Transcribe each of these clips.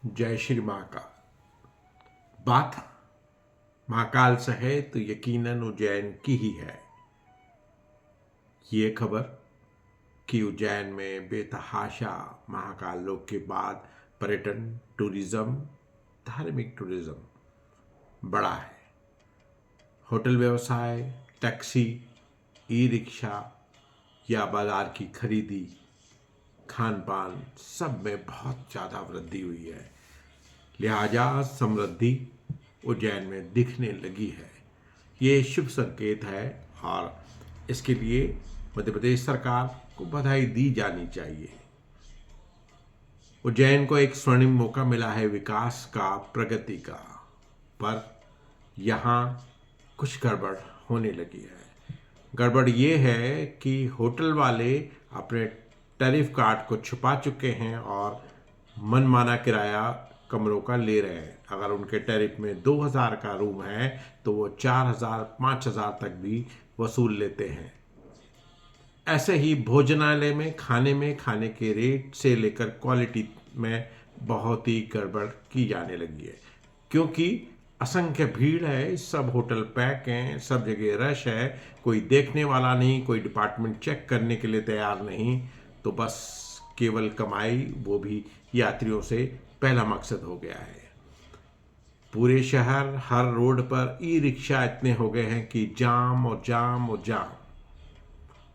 जय श्री महाकाल। बात महाकाल से है तो यकीनन उज्जैन की ही है। ये खबर कि उज्जैन में बेतहाशा महाकाल लोक के बाद पर्यटन टूरिज्म, धार्मिक टूरिज्म बड़ा है। होटल व्यवसाय, टैक्सी, ई रिक्शा या बाजार की खरीदी, खान पान सब में बहुत ज़्यादा वृद्धि हुई है। लिहाजा समृद्धि उज्जैन में दिखने लगी है। ये शुभ संकेत है और इसके लिए मध्य प्रदेश सरकार को बधाई दी जानी चाहिए। उज्जैन को एक स्वर्णिम मौका मिला है विकास का, प्रगति का, पर यहाँ कुछ गड़बड़ होने लगी है। गड़बड़ ये है कि होटल वाले अपने टैरिफ कार्ड को छुपा चुके हैं और मनमाना किराया कमरों का ले रहे हैं। अगर उनके टैरिफ में 2000 का रूम है तो वो 4000 5000 तक भी वसूल लेते हैं। ऐसे ही भोजनालय में खाने के रेट से लेकर क्वालिटी में बहुत ही गड़बड़ की जाने लगी है, क्योंकि असंख्य भीड़ है, सब होटल पैक हैं, सब जगह रश है, कोई देखने वाला नहीं, कोई डिपार्टमेंट चेक करने के लिए तैयार नहीं, तो बस केवल कमाई, वो भी यात्रियों से पहला मकसद हो गया है। पूरे शहर हर रोड पर ई रिक्शा इतने हो गए हैं कि जाम और जाम और जाम,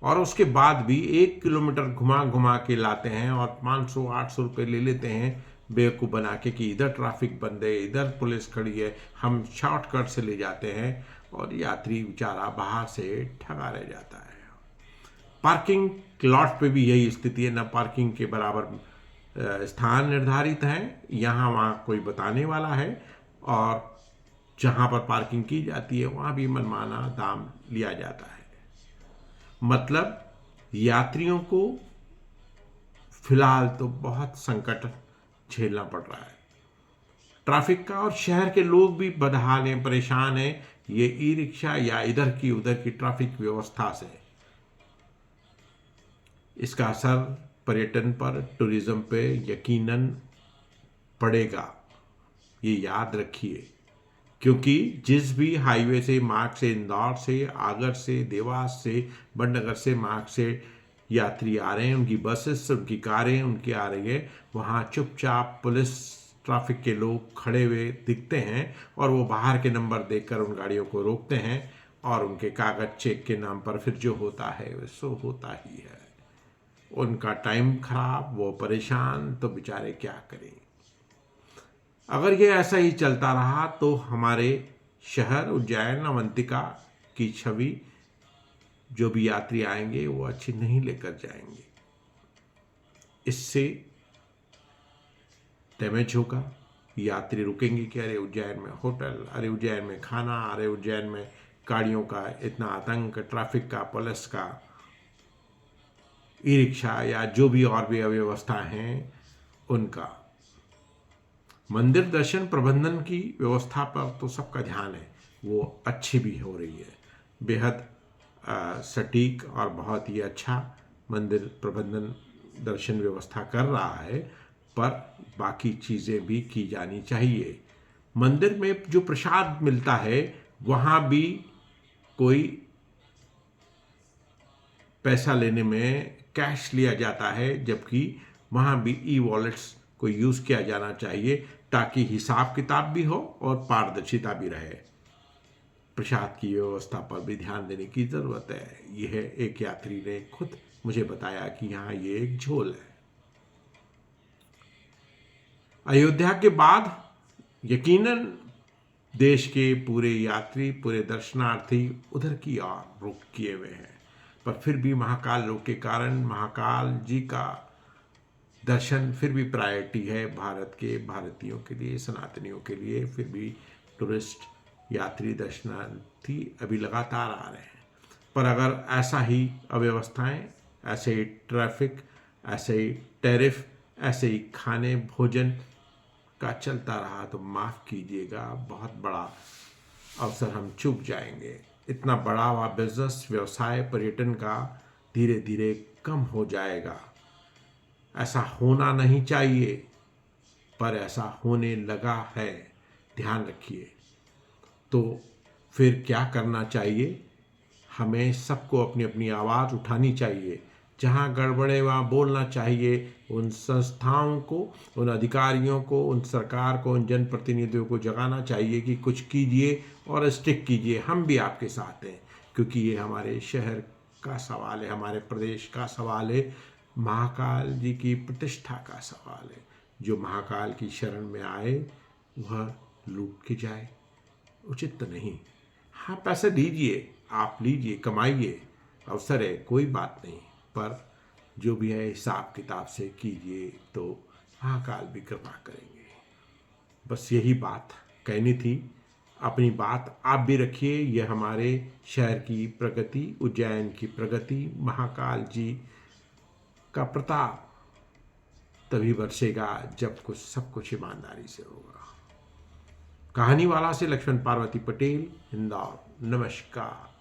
और उसके बाद भी 1 किलोमीटर घुमा घुमा के लाते हैं और 500-800 रुपये ले लेते हैं बेवकूफ़ बना के कि इधर ट्रैफिक बंद है, इधर पुलिस खड़ी है, हम शॉर्टकट से ले जाते हैं और यात्री बेचारा बाहर से ठगा रह जाता है। पार्किंग लॉट पे भी यही स्थिति है, न पार्किंग के बराबर स्थान निर्धारित हैं, यहाँ वहाँ कोई बताने वाला है, और जहाँ पर पार्किंग की जाती है वहाँ भी मनमाना दाम लिया जाता है। मतलब यात्रियों को फिलहाल तो बहुत संकट झेलना पड़ रहा है ट्रैफिक का, और शहर के लोग भी बदहाल हैं, परेशान हैं ये ई रिक्शा या इधर की उधर की ट्रैफिक व्यवस्था से। इसका असर पर्यटन पर, टूरिज्म पे यकीनन पड़ेगा, ये याद रखिए। क्योंकि जिस भी हाईवे से, मार्ग से, इंदौर से, आगर से, देवास से, बड़नगर से, मार्ग से यात्री आ रहे हैं, उनकी बसेस, उनकी कारें उनकी आ रही है, वहाँ चुपचाप पुलिस, ट्रैफिक के लोग खड़े हुए दिखते हैं और वो बाहर के नंबर देखकर उन गाड़ियों को रोकते हैं, और उनके कागज चेक के नाम पर फिर जो होता है वो सो होता ही है। उनका टाइम खराब, वो परेशान, तो बेचारे क्या करें। अगर ये ऐसा ही चलता रहा तो हमारे शहर उज्जैन, अवंतिका की छवि जो भी यात्री आएंगे वो अच्छी नहीं लेकर जाएंगे। इससे डैमेज होगा। यात्री रुकेंगे कि अरे उज्जैन में होटल, अरे उज्जैन में खाना, अरे उज्जैन में गाड़ियों का इतना आतंक, ट्रैफिक का, पुलिस का, ई रिक्शा या जो भी और भी अव्यवस्था हैं उनका। मंदिर दर्शन प्रबंधन की व्यवस्था पर तो सबका ध्यान है, वो अच्छी भी हो रही है, बेहद सटीक और बहुत ही अच्छा मंदिर प्रबंधन दर्शन व्यवस्था कर रहा है, पर बाकी चीज़ें भी की जानी चाहिए। मंदिर में जो प्रसाद मिलता है वहाँ भी कोई पैसा लेने में कैश लिया जाता है, जबकि वहाँ भी ई वॉलेट्स को यूज़ किया जाना चाहिए, ताकि हिसाब किताब भी हो और पारदर्शिता भी रहे। प्रसाद की व्यवस्था पर भी ध्यान देने की ज़रूरत है। यह एक यात्री ने खुद मुझे बताया कि यहाँ ये एक झोल है। अयोध्या के बाद यकीनन देश के पूरे यात्री, पूरे दर्शनार्थी उधर की ओर रुख किए हुए हैं, पर फिर भी महाकाल लोक के कारण महाकाल जी का दर्शन फिर भी प्रायोरिटी है भारत के भारतीयों के लिए, सनातनियों के लिए। फिर भी टूरिस्ट, यात्री, दर्शनार्थी अभी लगातार आ रहे हैं, पर अगर ऐसा ही अव्यवस्थाएं, ऐसे ही ट्रैफिक, ऐसे ही टैरिफ, ऐसे ही खाने भोजन का चलता रहा तो माफ़ कीजिएगा, बहुत बड़ा अवसर हम चूक जाएंगे। इतना बड़ा हुआ बिजनेस, व्यवसाय, पर्यटन का धीरे धीरे कम हो जाएगा। ऐसा होना नहीं चाहिए। पर ऐसा होने लगा है, ध्यान रखिए। तो फिर क्या करना चाहिए? हमें सबको अपनी अपनी आवाज़ उठानी चाहिए। जहाँ गड़बड़ है वहाँ बोलना चाहिए। उन संस्थाओं को, उन अधिकारियों को, उन सरकार को, उन जनप्रतिनिधियों को जगाना चाहिए कि कुछ कीजिए और स्टिक कीजिए। हम भी आपके साथ हैं, क्योंकि ये हमारे शहर का सवाल है, हमारे प्रदेश का सवाल है, महाकाल जी की प्रतिष्ठा का सवाल है। जो महाकाल की शरण में आए वह लूट के जाए, उचित तो नहीं। हाँ, पैसे दीजिए, आप लीजिए, कमाइए, अवसर है, कोई बात नहीं, पर जो भी है हिसाब किताब से कीजिए, तो महाकाल भी कृपा करेंगे। बस यही बात कहनी थी। अपनी बात आप भी रखिए। यह हमारे शहर की प्रगति, उज्जैन की प्रगति, महाकाल जी का प्रताप तभी बरसेगा जब कुछ सब कुछ ईमानदारी से होगा। कहानी वाला से लक्ष्मण पार्वती पटेल, इंदौर। नमस्कार।